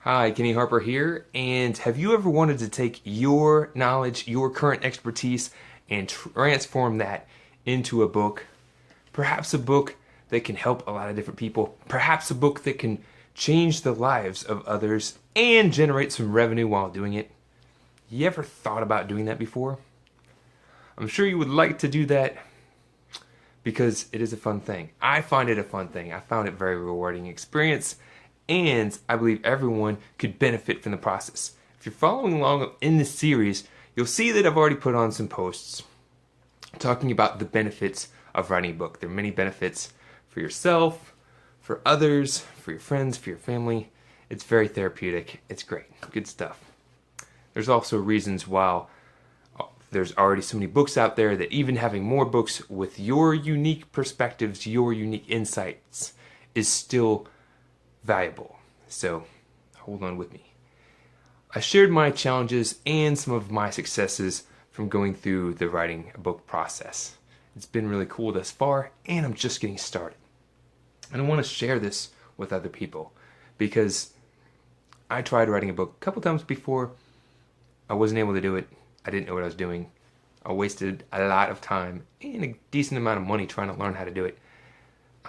Hi, Kenny Harper here. And have you ever wanted to take your knowledge, your current expertise, and transform that into a book? Perhaps a book that can help a lot of different people. Perhaps a book that can change the lives of others and generate some revenue while doing it. You ever thought about doing that before? I'm sure you would like to do that because it is a fun thing. I find it a fun thing. I found it a very rewarding experience, and I believe everyone could benefit from the process. If you're following along in this series, you'll see that I've already put on some posts talking about the benefits of writing a book. There are many benefits for yourself, for others, for your friends, for your family. It's very therapeutic. It's great. Good stuff. There's also reasons why there's already so many books out there that even having more books with your unique perspectives, your unique insights is still valuable. So hold on with me. I shared my challenges and some of my successes from going through the writing a book process. It's been really cool thus far, and I'm just getting started. And I want to share this with other people because I tried writing a book a couple times before. I wasn't able to do it. I didn't know what I was doing. I wasted a lot of time and a decent amount of money trying to learn how to do it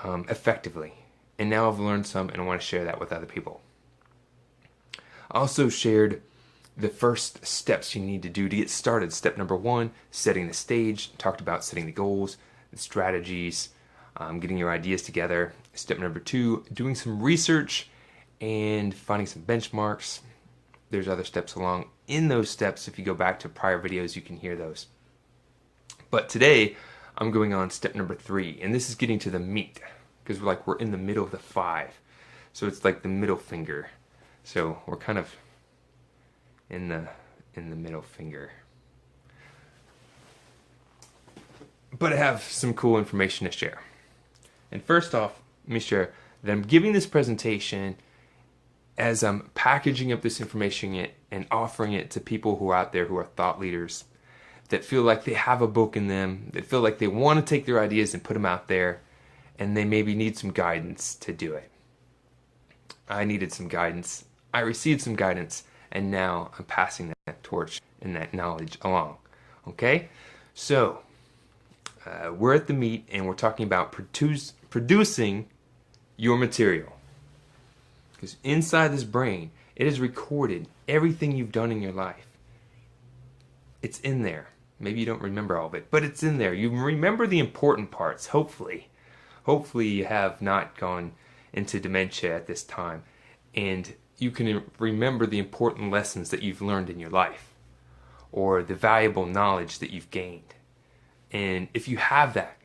effectively. And now I've learned some and I want to share that with other people. I also shared the first steps you need to do to get started. Step number 1, setting the stage. Talked about setting the goals, the strategies, getting your ideas together. Step number 2, doing some research and finding some benchmarks. There's other steps along in those steps. If you go back to prior videos, you can hear those. But today, I'm going on step number 3, and this is getting to the meat, because we're in the middle of the 5. So it's like the middle finger. So we're kind of in the middle finger. But I have some cool information to share. And first off, let me share that I'm giving this presentation as I'm packaging up this information and offering it to people who are out there who are thought leaders that feel like they have a book in them, that feel like they want to take their ideas and put them out there, and they maybe need some guidance to do it. I needed some guidance. I received some guidance, and now I'm passing that torch and that knowledge along. Okay? So, we're at the meat, and we're talking about producing your material. Because inside this brain, it has recorded everything you've done in your life. It's in there. Maybe you don't remember all of it, but it's in there. You remember the important parts, hopefully. Hopefully you have not gone into dementia at this time, and you can remember the important lessons that you've learned in your life, or the valuable knowledge that you've gained. And if you have that,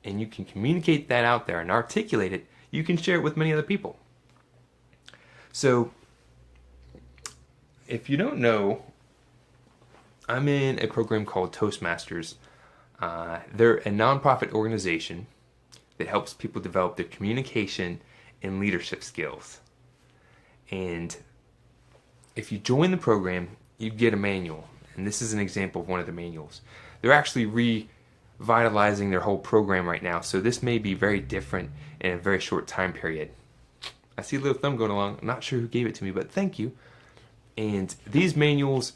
and you can communicate that out there and articulate it, you can share it with many other people. So, if you don't know, I'm in a program called Toastmasters. They're a nonprofit organization that helps people develop their communication and leadership skills. And if you join the program, you get a manual. And this is an example of one of the manuals. They're actually revitalizing their whole program right now, so this may be very different in a very short time period. I see a little thumb going along. I'm not sure who gave it to me, but thank you. And these manuals,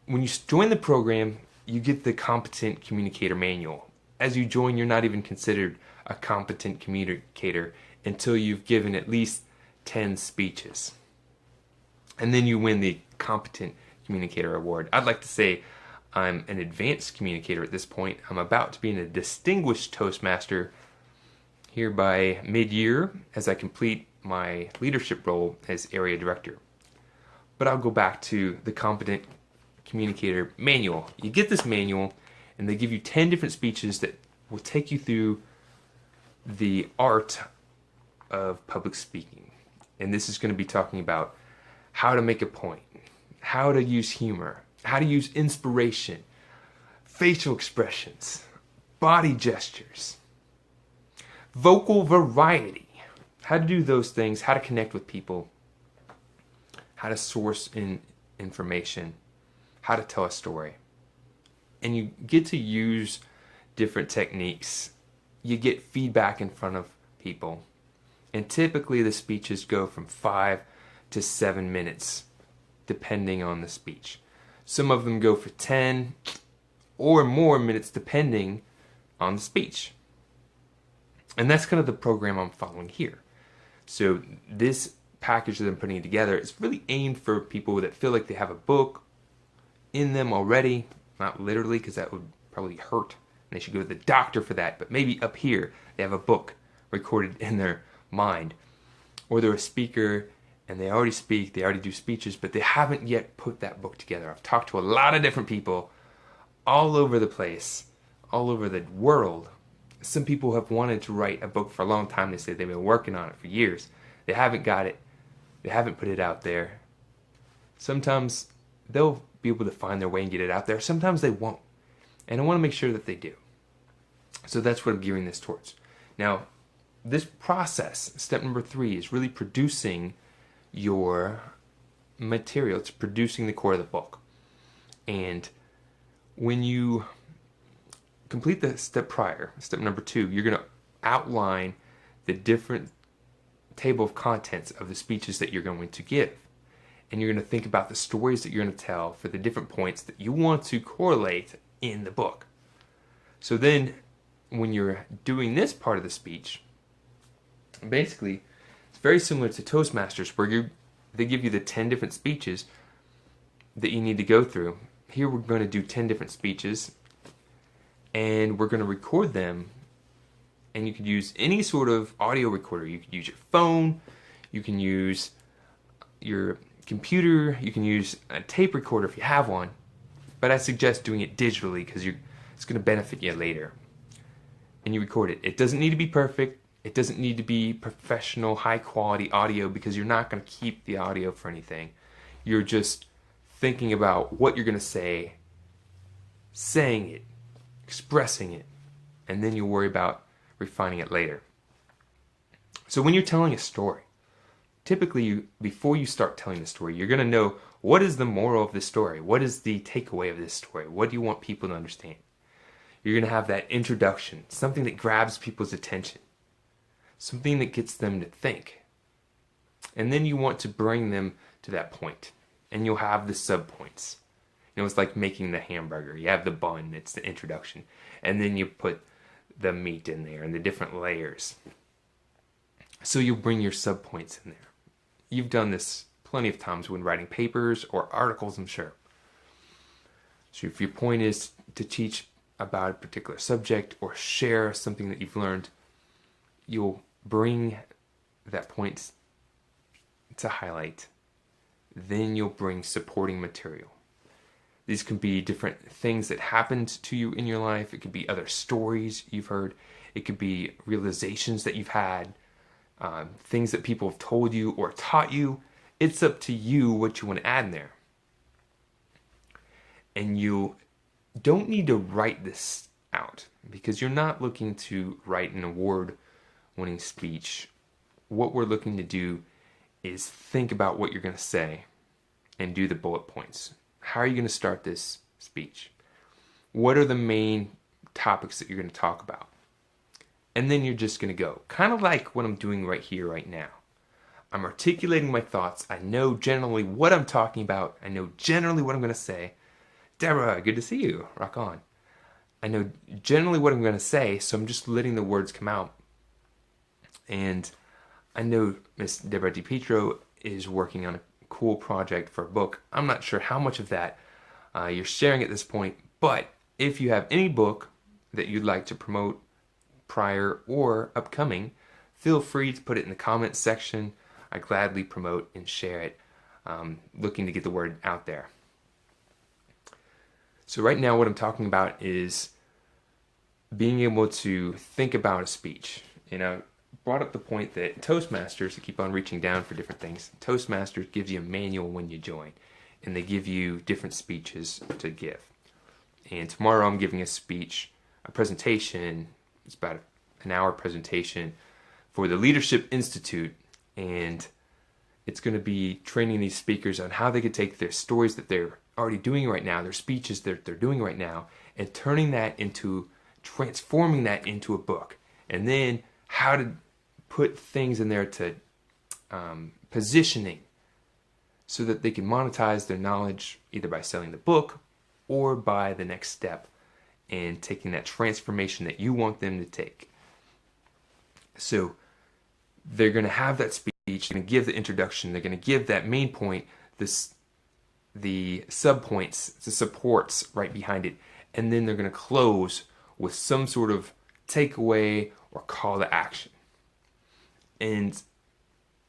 when you join the program, you get the Competent Communicator Manual. As you join, you're not even considered a competent communicator until you've given at least 10 speeches. And then you win the Competent Communicator Award. I'd like to say I'm an advanced communicator at this point. I'm about to be a distinguished Toastmaster here by mid-year as I complete my leadership role as area director. But I'll go back to the Competent Communicator Manual. You get this manual, and they give you 10 different speeches that will take you through the art of public speaking. And this is going to be talking about how to make a point, how to use humor, how to use inspiration, facial expressions, body gestures, vocal variety, how to do those things, how to connect with people, how to source information, how to tell a story. And you get to use different techniques. You get feedback in front of people. And typically the speeches go from 5 to 7 minutes, depending on the speech. Some of them go for 10 or more minutes, depending on the speech. And that's kind of the program I'm following here. So this package that I'm putting together is really aimed for people that feel like they have a book in them already. Not literally, because that would probably hurt. And they should go to the doctor for that. But maybe up here, they have a book recorded in their mind. Or they're a speaker and they already speak, they already do speeches, but they haven't yet put that book together. I've talked to a lot of different people all over the place, all over the world. Some people have wanted to write a book for a long time. They say they've been working on it for years. They haven't got it. They haven't put it out there. Sometimes they'll be able to find their way and get it out there. Sometimes they won't. And I want to make sure that they do. So that's what I'm gearing this towards. Now, this process, step number 3, is really producing your material. It's producing the core of the book. And when you complete the step prior, step number 2, you're going to outline the different table of contents of the speeches that you're going to give. And you're going to think about the stories that you're going to tell for the different points that you want to correlate in the book. So then, when you're doing this part of the speech, basically, it's very similar to Toastmasters, where they give you the 10 different speeches that you need to go through. Here we're going to do 10 different speeches, and we're going to record them. And you could use any sort of audio recorder. You could use your phone, you can use your computer, you can use a tape recorder if you have one. But I suggest doing it digitally because it's going to benefit you later. And you record it. It doesn't need to be perfect. It doesn't need to be professional, high-quality audio because you're not going to keep the audio for anything. You're just thinking about what you're going to say, saying it, expressing it, and then you'll worry about refining it later. So when you're telling a story, typically before you start telling the story, you're going to know what is the moral of this story? What is the takeaway of this story? What do you want people to understand? You're going to have that introduction, something that grabs people's attention, something that gets them to think. And then you want to bring them to that point, and you'll have the subpoints. It's like making the hamburger. You have the bun, it's the introduction, and then you put the meat in there and the different layers. So you'll bring your subpoints in there. You've done this plenty of times when writing papers or articles, I'm sure. So if your point is to teach about a particular subject or share something that you've learned, you'll bring that point to highlight. Then you'll bring supporting material. These can be different things that happened to you in your life. It could be other stories you've heard. It could be realizations that you've had, things that people have told you or taught you. It's up to you what you want to add in there. And you don't need to write this out because you're not looking to write an award-winning speech. What we're looking to do is think about what you're going to say and do the bullet points. How are you going to start this speech? What are the main topics that you're going to talk about? And then you're just going to go. Kind of like what I'm doing right here, right now. I'm articulating my thoughts. I know generally what I'm talking about. I know generally what I'm going to say. Deborah, good to see you. Rock on. I know generally what I'm going to say, so I'm just letting the words come out. And I know Miss Deborah DiPietro is working on a cool project for a book. I'm not sure how much of that you're sharing at this point, but if you have any book that you'd like to promote prior or upcoming, feel free to put it in the comments section. I gladly promote and share it, looking to get the word out there. So right now what I'm talking about is being able to think about a speech. Brought up the point that Toastmasters, I keep on reaching down for different things. Toastmasters gives you a manual when you join, and they give you different speeches to give. And tomorrow I'm giving a speech, a presentation. It's about an hour presentation for the Leadership Institute, and it's going to be training these speakers on how they could take their stories that they're already doing right now, their speeches that they're doing right now, and transforming that into a book. And then how to put things in there to positioning, so that they can monetize their knowledge either by selling the book or by the next step and taking that transformation that you want them to take. So they're going to have that speech, they're going to give the introduction, they're going to give that main point, the subpoints, the supports right behind it, and then they're going to close with some sort of takeaway or call to action. And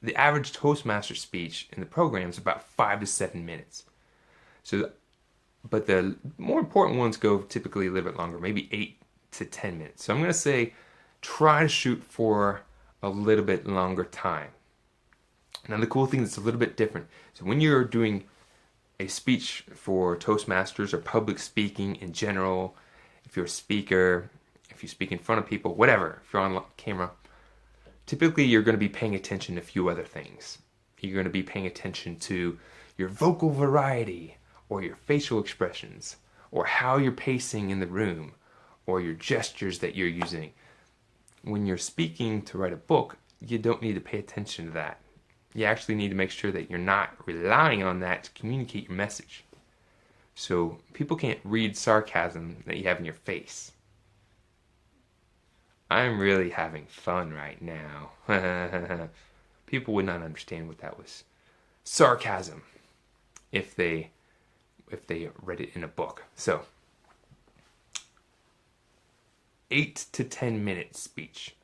the average Toastmaster speech in the program is about 5 to 7 minutes. But the more important ones go typically a little bit longer, maybe 8 to 10 minutes. So I'm going to say try to shoot for a little bit longer time. Now the cool thing that's a little bit different, so when you're doing a speech for Toastmasters or public speaking in general, if you're a speaker, if you speak in front of people, whatever, if you're on camera, typically you're going to be paying attention to a few other things. You're going to be paying attention to your vocal variety, or your facial expressions, or how you're pacing in the room, or your gestures that you're using. When you're speaking to write a book, you don't need to pay attention to that. You actually need to make sure that you're not relying on that to communicate your message. So people can't read sarcasm that you have in your face. I'm really having fun right now. People would not understand what that was. Sarcasm, if they read it in a book. So 8 to 10 minute speech,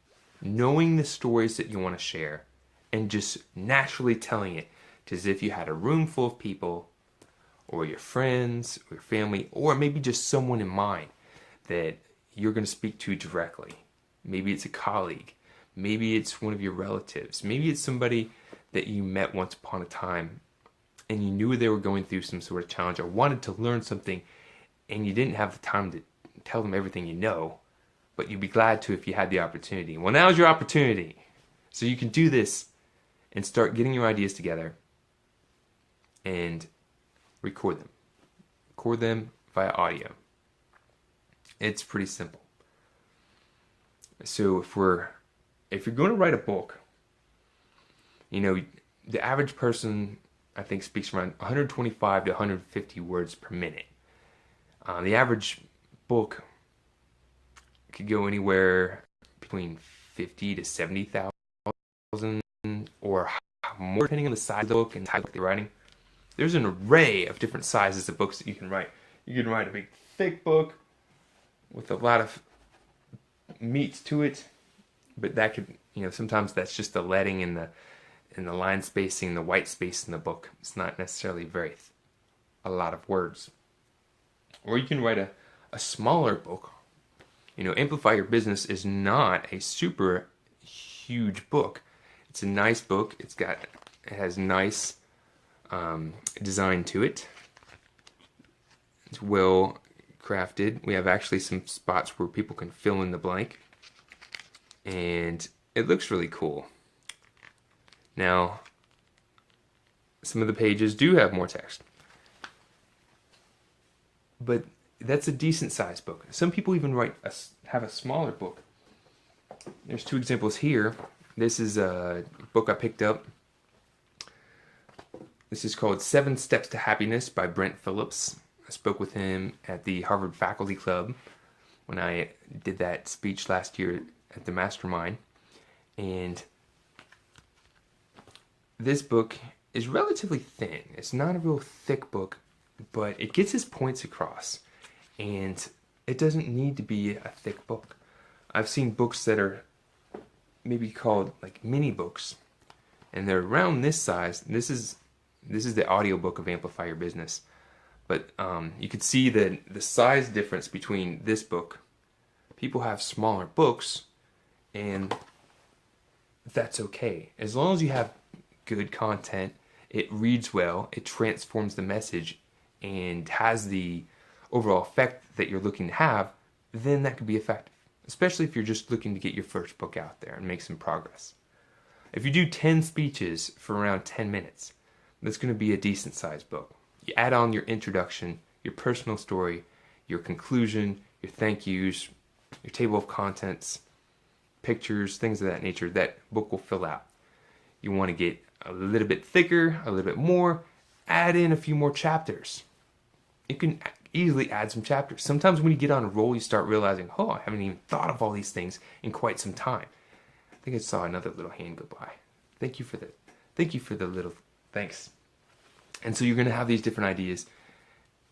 knowing the stories that you want to share and just naturally telling it as if you had a room full of people, or your friends or your family, or maybe just someone in mind that you're going to speak to directly. Maybe it's a colleague, maybe it's one of your relatives, maybe it's somebody that you met once upon a time and you knew they were going through some sort of challenge or wanted to learn something, and you didn't have the time to tell them everything you know, but you'd be glad to if you had the opportunity. Well, now's your opportunity. So you can do this and start getting your ideas together and record them. Record them via audio. It's pretty simple. So if you're going to write a book, the average person, I think, speaks around 125 to 150 words per minute. The average book could go anywhere between 50 to 70,000 or more, depending on the size of the book and the type of they're writing. There's an array of different sizes of books that you can write. You can write a big, thick book with a lot of meat to it, but that could, sometimes that's just the leading in the line spacing, the white space in the book. It's not necessarily a lot of words. Or you can write a smaller book. Amplify Your Business is not a super huge book. It's a nice book. It has nice design to it. It's well crafted. We have actually some spots where people can fill in the blank, and it looks really cool. Now, some of the pages do have more text, but that's a decent sized book. Some people even have a smaller book. There's 2 examples here. This is a book I picked up. This is called 7 Steps to Happiness by Brent Phillips. I spoke with him at the Harvard Faculty Club when I did that speech last year at the Mastermind. And this book is relatively thin. It's not a real thick book, but it gets his points across. And it doesn't need to be a thick book. I've seen books that are maybe called like mini books, and they're around this size. This is the audiobook of Amplify Your Business. But you could see the size difference between this book. People have smaller books, and that's okay. As long as you have good content, it reads well, it transforms the message, and has the overall effect that you're looking to have, then that could be effective. Especially if you're just looking to get your first book out there and make some progress. If you do 10 speeches for around 10 minutes, that's going to be a decent sized book. You add on your introduction, your personal story, your conclusion, your thank yous, your table of contents, pictures, things of that nature. That book will fill out. You want to get a little bit thicker, a little bit more. add in a few more chapters. You can easily add some chapters. Sometimes when you get on a roll, you start realizing, oh, I haven't even thought of all these things in quite some time. I think I saw another little hand go by. Thank you for the little thanks. And so you're going to have these different ideas,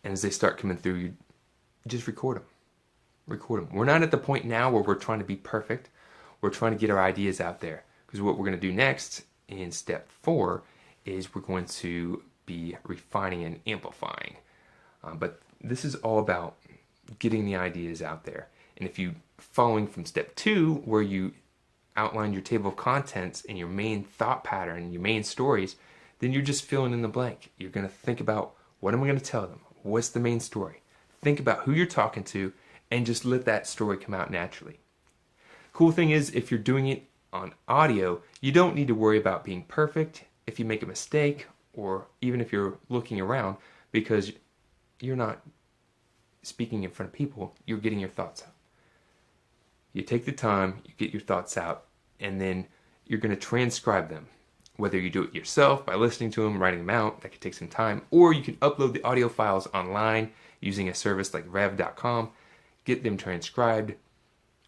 and as they start coming through, you just record them. Record them. We're not at the point now where we're trying to be perfect. We're trying to get our ideas out there, because what we're going to do next in step 4 is we're going to be refining and amplifying. But this is all about getting the ideas out there. And if you following from step 2, where you outline your table of contents and your main thought pattern, your main stories, then you're just filling in the blank. You're going to think about, what am I going to tell them? What's the main story? Think about who you're talking to and just let that story come out naturally. Cool thing is, if you're doing it on audio, you don't need to worry about being perfect if you make a mistake, or even if you're looking around, because you're not speaking in front of people, you're getting your thoughts out. You take the time, you get your thoughts out, and then you're going to transcribe them. Whether you do it yourself by listening to them, writing them out, that could take some time, or you can upload the audio files online using a service like rev.com, get them transcribed,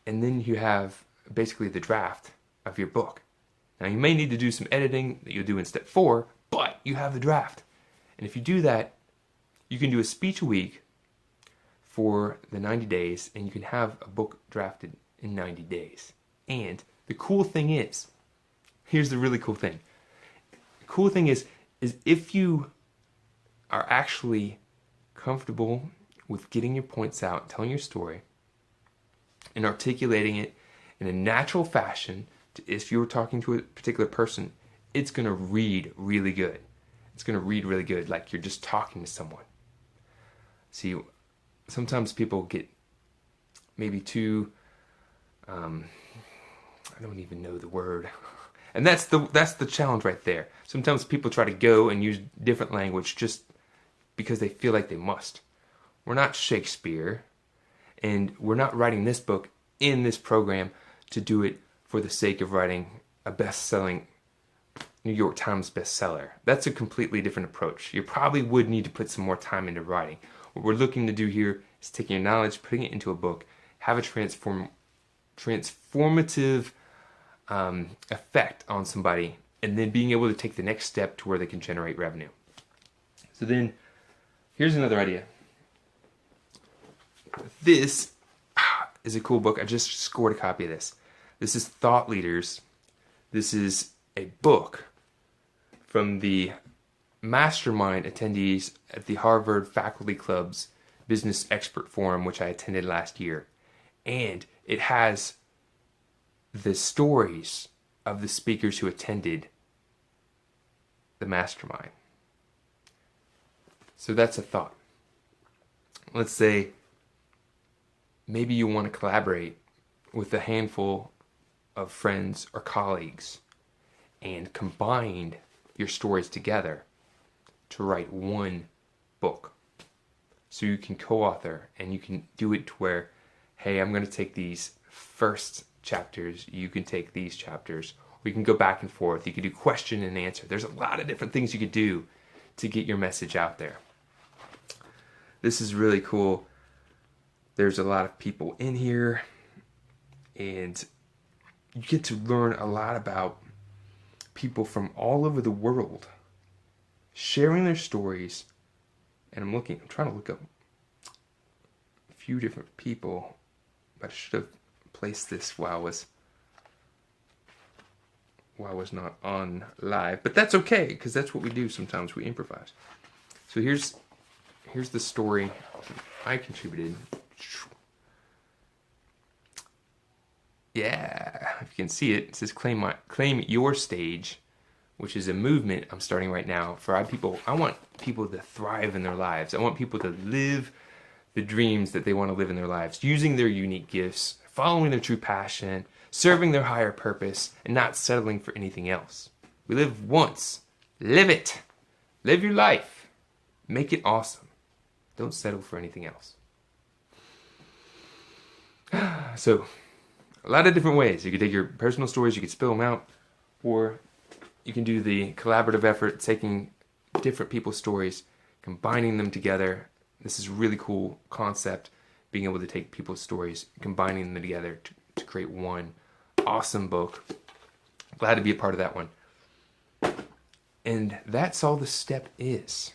and then you have basically the draft of your book. Now, you may need to do some editing that you'll do in step 4, but you have the draft. And if you do that, you can do a speech a week for the 90 days, and you can have a book drafted in 90 days. And the cool thing is, here's the really cool thing. The cool thing is if you are actually comfortable with getting your points out, telling your story, and articulating it in a natural fashion, if you were talking to a particular person, it's going to read really good. It's going to read really good, like you're just talking to someone. See, sometimes people get maybe too, I don't even know the word. And that's the challenge right there. Sometimes people try to go and use different language just because they feel like they must. We're not Shakespeare, and we're not writing this book in this program to do it for the sake of writing a best-selling New York Times bestseller. That's a completely different approach. You probably would need to put some more time into writing. What we're looking to do here is taking your knowledge, putting it into a book, have a transformative effect on somebody, and then being able to take the next step to where they can generate revenue. So then, here's another idea. This is a cool book. I just scored a copy of this. This is Thought Leaders. This is a book from the mastermind attendees at the Harvard Faculty Club's Business Expert Forum, which I attended last year. And it has the stories of the speakers who attended the mastermind. So that's a thought. Let's say maybe you want to collaborate with a handful of friends or colleagues and combine your stories together to write one book. So you can co-author, and you can do it to where, hey, I'm going to take these first chapters, you can take these chapters. We can go back and forth. You could do question and answer. There's a lot of different things you could do to get your message out there. This is really cool. There's a lot of people in here, and you get to learn a lot about people from all over the world sharing their stories. And I'm trying to look up a few different people, but I should have placed this while I was not on live. But that's okay, because that's what we do sometimes. We improvise. So here's the story I contributed. Yeah, if you can see it, it says claim your stage, which is a movement I'm starting right now for people. I want people to thrive in their lives. I want people to live the dreams that they want to live in their lives, using their unique gifts, following their true passion, serving their higher purpose, and not settling for anything else. We live once. Live it. Live your life. Make it awesome. Don't settle for anything else. So, a lot of different ways. You could take your personal stories, you could spill them out, or you can do the collaborative effort, taking different people's stories, combining them together. This is a really cool concept, being able to take people's stories, combining them together to create one awesome book. Glad to be a part of that one. And that's all the step is.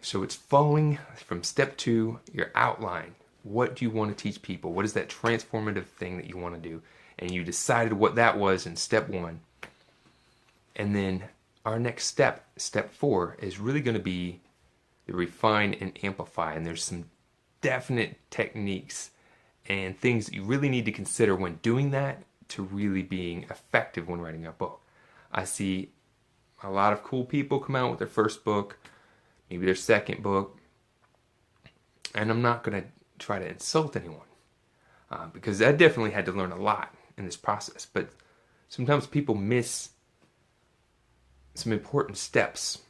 So it's following from step 2, your outline. What do you want to teach people? What is that transformative thing that you want to do? And you decided what that was in step 1. And then our next step, step 4, is really going to be the refine and amplify. And there's some definite techniques and things that you really need to consider when doing that to really being effective when writing a book. I see a lot of cool people come out with their first book, maybe their second book, and I'm not going to try to insult anyone because I definitely had to learn a lot in this process, but sometimes people miss some important steps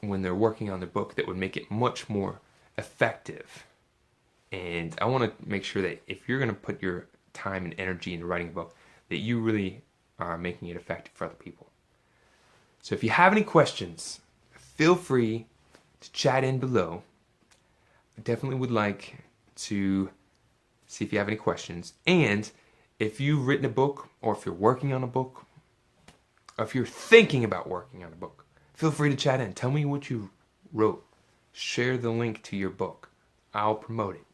when they're working on their book that would make it much more effective. And I want to make sure that if you're going to put your time and energy into writing a book, that you really are making it effective for other people. So if you have any questions, feel free to chat in below. I definitely would like to see if you have any questions. And if you've written a book, or if you're working on a book, or if you're thinking about working on a book, feel free to chat in. Tell me what you wrote. Share the link to your book. I'll promote it.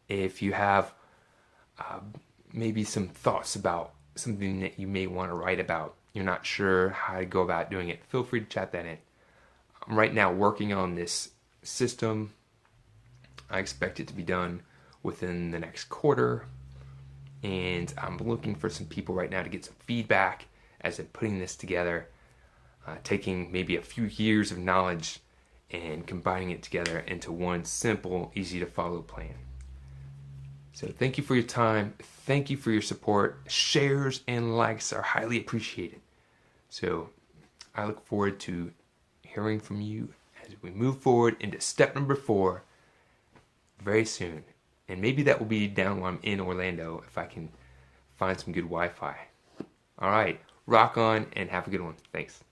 If you have maybe some thoughts about something that you may want to write about, you're not sure how to go about doing it, feel free to chat that in. I'm right now working on this system. I expect it to be done within the next quarter, and I'm looking for some people right now to get some feedback as I'm putting this together, taking maybe a few years of knowledge and combining it together into one simple, easy to follow plan. So thank you for your time. Thank you for your support. Shares and likes are highly appreciated. So I look forward to hearing from you as we move forward into step number 4 very soon. And maybe that will be down while I'm in Orlando if I can find some good Wi-Fi. All right, rock on and have a good one. Thanks.